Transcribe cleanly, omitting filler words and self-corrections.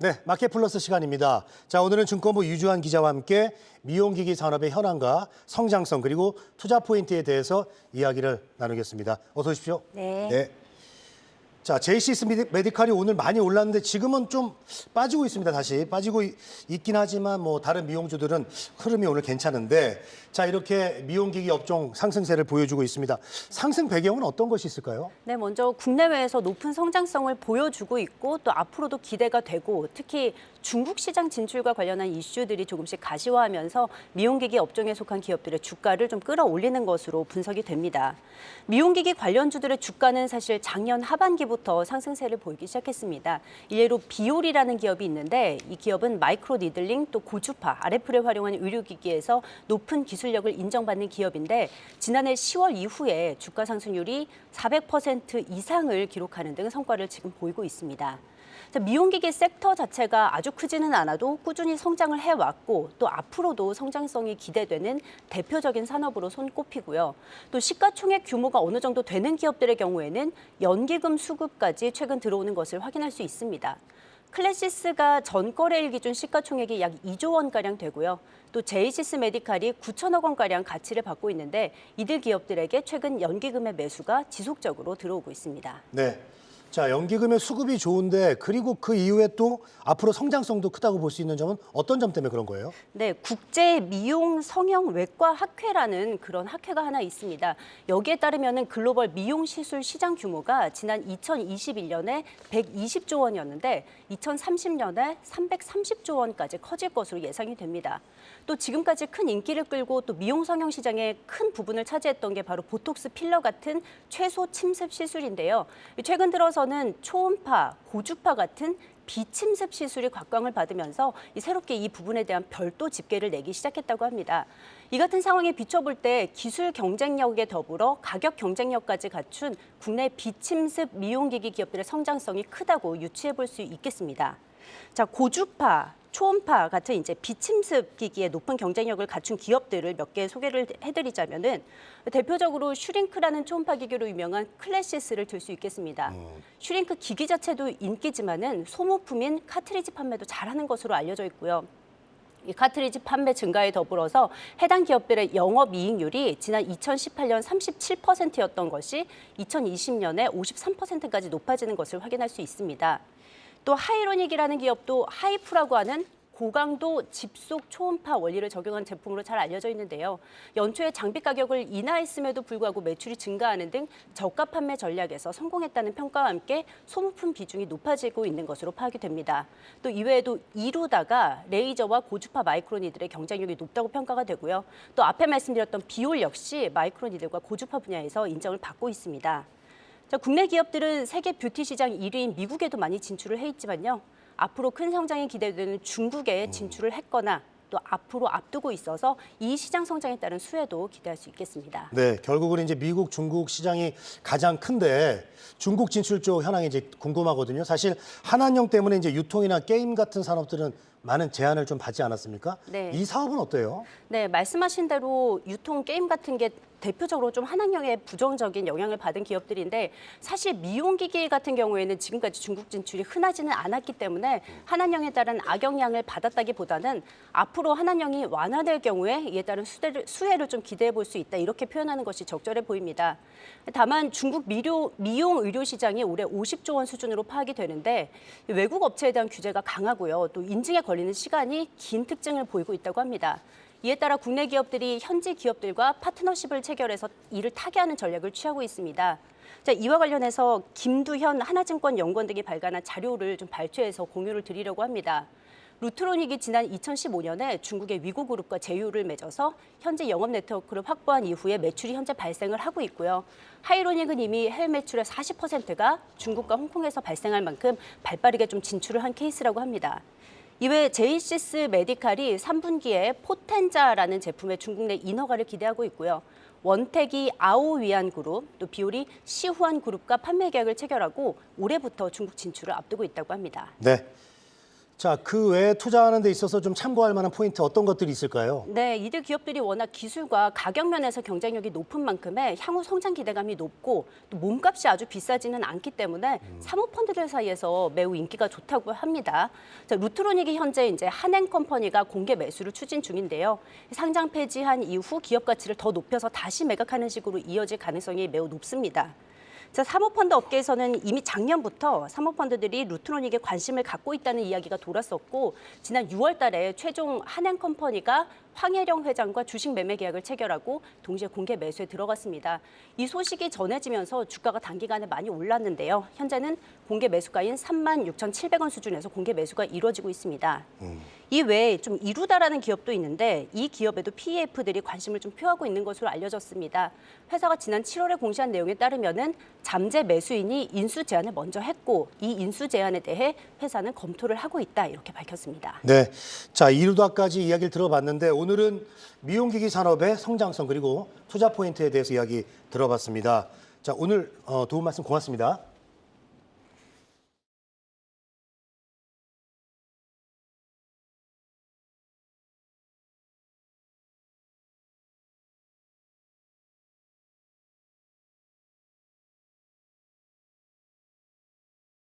네, 마켓플러스 시간입니다. 자, 오늘은 증권부 유주환 기자와 함께 미용기기 산업의 현황과 성장성 그리고 투자 포인트에 대해서 이야기를 나누겠습니다. 어서 오십시오. 네. 자, 제이시스 메디칼이 오늘 많이 올랐는데 지금은 좀 빠지고 있습니다. 다시 빠지고 있긴 하지만 뭐 다른 미용주들은 흐름이 오늘 괜찮은데 자, 이렇게 미용기기 업종 상승세를 보여주고 있습니다. 상승 배경은 어떤 것이 있을까요? 네, 먼저 국내외에서 높은 성장성을 보여주고 있고 또 앞으로도 기대가 되고 특히 중국 시장 진출과 관련한 이슈들이 조금씩 가시화하면서 미용기기 업종에 속한 기업들의 주가를 좀 끌어올리는 것으로 분석이 됩니다. 미용기기 관련주들의 주가는 사실 작년 하반기부터 상승세를 보이기 시작했습니다. 일례로 비올이라는 기업이 있는데 이 기업은 마이크로 니들링 또 고주파, RF를 활용한 의료기기에서 높은 기술력을 인정받는 기업인데 지난해 10월 이후에 주가 상승률이 400% 이상을 기록하는 등 성과를 지금 보이고 있습니다. 미용기기 섹터 자체가 아주 크지는 않아도 꾸준히 성장을 해왔고 또 앞으로도 성장성이 기대되는 대표적인 산업으로 손꼽히고요. 또 시가총액 규모가 어느 정도 되는 기업들의 경우에는 연기금 수급까지 최근 들어오는 것을 확인할 수 있습니다. 클래시스가 전거래일 기준 시가총액이 약 2조 원가량 되고요. 또 제이시스 메디칼이 9천억 원가량 가치를 받고 있는데 이들 기업들에게 최근 연기금의 매수가 지속적으로 들어오고 있습니다. 네. 자, 연기금의 수급이 좋은데 그리고 그 이후에 또 앞으로 성장성도 크다고 볼 수 있는 점은 어떤 점 때문에 그런 거예요? 네, 국제 미용 성형 외과 학회라는 그런 학회가 하나 있습니다. 여기에 따르면 글로벌 미용 시술 시장 규모가 지난 2021년에 120조 원이었는데 2030년에 330조 원까지 커질 것으로 예상이 됩니다. 또 지금까지 큰 인기를 끌고 또 미용 성형 시장의 큰 부분을 차지했던 게 바로 보톡스 필러 같은 최소 침습 시술인데요. 최근 들어서는 초음파, 고주파 같은 비침습 시술이 곽광을 받으면서 새롭게 이 부분에 대한 별도 집계를 내기 시작했다고 합니다. 이 같은 상황에 비춰볼 때 기술 경쟁력에 더불어 가격 경쟁력까지 갖춘 국내 비침습 미용기기 기업들의 성장성이 크다고 유추해 볼 수 있겠습니다. 자, 고주파, 초음파 같은 이제 비침습 기기에 높은 경쟁력을 갖춘 기업들을 몇 개 소개를 해드리자면은 대표적으로 슈링크라는 초음파 기기로 유명한 클래시스를 들 수 있겠습니다. 슈링크 기기 자체도 인기지만은 소모품인 카트리지 판매도 잘하는 것으로 알려져 있고요. 이 카트리지 판매 증가에 더불어서 해당 기업들의 영업이익률이 지난 2018년 37%였던 것이 2020년에 53%까지 높아지는 것을 확인할 수 있습니다. 또 하이로닉이라는 기업도 하이프라고 하는 고강도 집속 초음파 원리를 적용한 제품으로 잘 알려져 있는데요. 연초에 장비 가격을 인하했음에도 불구하고 매출이 증가하는 등 저가 판매 전략에서 성공했다는 평가와 함께 소모품 비중이 높아지고 있는 것으로 파악이 됩니다. 또 이외에도 이루다가 레이저와 고주파 마이크로니들의 경쟁력이 높다고 평가가 되고요. 또 앞에 말씀드렸던 비올 역시 마이크로니들과 고주파 분야에서 인정을 받고 있습니다. 자, 국내 기업들은 세계 뷰티 시장 1위인 미국에도 많이 진출을 해 있지만요. 앞으로 큰 성장이 기대되는 중국에 진출을 했거나 또 앞으로 앞두고 있어서 이 시장 성장에 따른 수혜도 기대할 수 있겠습니다. 네, 결국은 이제 미국, 중국 시장이 가장 큰데 중국 진출 쪽 현황이 이제 궁금하거든요. 사실 한한령 때문에 이제 유통이나 게임 같은 산업들은 많은 제한을 좀 받지 않았습니까? 네. 이 사업은 어때요? 네, 말씀하신 대로 유통 게임 같은 게 대표적으로 좀 한한령에 부정적인 영향을 받은 기업들인데 사실 미용기기 같은 경우에는 지금까지 중국 진출이 흔하지는 않았기 때문에 한한령에 따른 악영향을 받았다기보다는 앞으로 한한령이 완화될 경우에 이에 따른 수혜를 좀 기대해 볼 수 있다 이렇게 표현하는 것이 적절해 보입니다. 다만 중국 미용 의료 시장이 올해 50조 원 수준으로 파악이 되는데 외국 업체에 대한 규제가 강하고요. 또 인증에 걸리는 시간이 긴 특징을 보이고 있다고 합니다. 이에 따라 국내 기업들이 현지 기업들과 파트너십을 체결해서 이를 타개하는 전략을 취하고 있습니다. 자, 이와 관련해서 김두현 하나증권 연구원 등이 발간한 자료를 좀 발췌해서 공유를 드리려고 합니다. 루트로닉이 지난 2015년에 중국의 위고그룹과 제휴를 맺어서 현재 영업 네트워크를 확보한 이후에 매출이 현재 발생을 하고 있고요. 하이로닉은 이미 해외 매출의 40%가 중국과 홍콩에서 발생할 만큼 발빠르게 좀 진출을 한 케이스라고 합니다. 이외 제이시스 메디칼이 3분기에 포텐자라는 제품의 중국 내 인허가를 기대하고 있고요. 원택이 아오위안 그룹, 또 비올이 시후안 그룹과 판매 계약을 체결하고 올해부터 중국 진출을 앞두고 있다고 합니다. 네. 자, 그 외에 투자하는 데 있어서 좀 참고할 만한 포인트 어떤 것들이 있을까요? 네, 이들 기업들이 워낙 기술과 가격 면에서 경쟁력이 높은 만큼에 향후 성장 기대감이 높고 또 몸값이 아주 비싸지는 않기 때문에 사모펀드들 사이에서 매우 인기가 좋다고 합니다. 자, 루트로닉이 현재 이제 한행컴퍼니가 공개 매수를 추진 중인데요. 상장 폐지한 이후 기업 가치를 더 높여서 다시 매각하는 식으로 이어질 가능성이 매우 높습니다. 자, 사모펀드 업계에서는 이미 작년부터 사모펀드들이 루트로닉에 관심을 갖고 있다는 이야기가 돌았었고 지난 6월 달에 최종 한행컴퍼니가 황혜령 회장과 주식 매매 계약을 체결하고 동시에 공개 매수에 들어갔습니다. 이 소식이 전해지면서 주가가 단기간에 많이 올랐는데요. 현재는 공개 매수가인 36,700원 수준에서 공개 매수가 이루어지고 있습니다. 이 외에 좀 이루다라는 기업도 있는데 이 기업에도 PEF들이 관심을 좀 표하고 있는 것으로 알려졌습니다. 회사가 지난 7월에 공시한 내용에 따르면은 잠재 매수인이 인수 제안을 먼저 했고 이 인수 제안에 대해 회사는 검토를 하고 있다 이렇게 밝혔습니다. 네. 자, 이루다까지 이야기를 들어봤는데 오늘은 미용기기 산업의 성장성 그리고 투자 포인트에 대해서 이야기 들어봤습니다. 자, 오늘 도움 말씀 고맙습니다.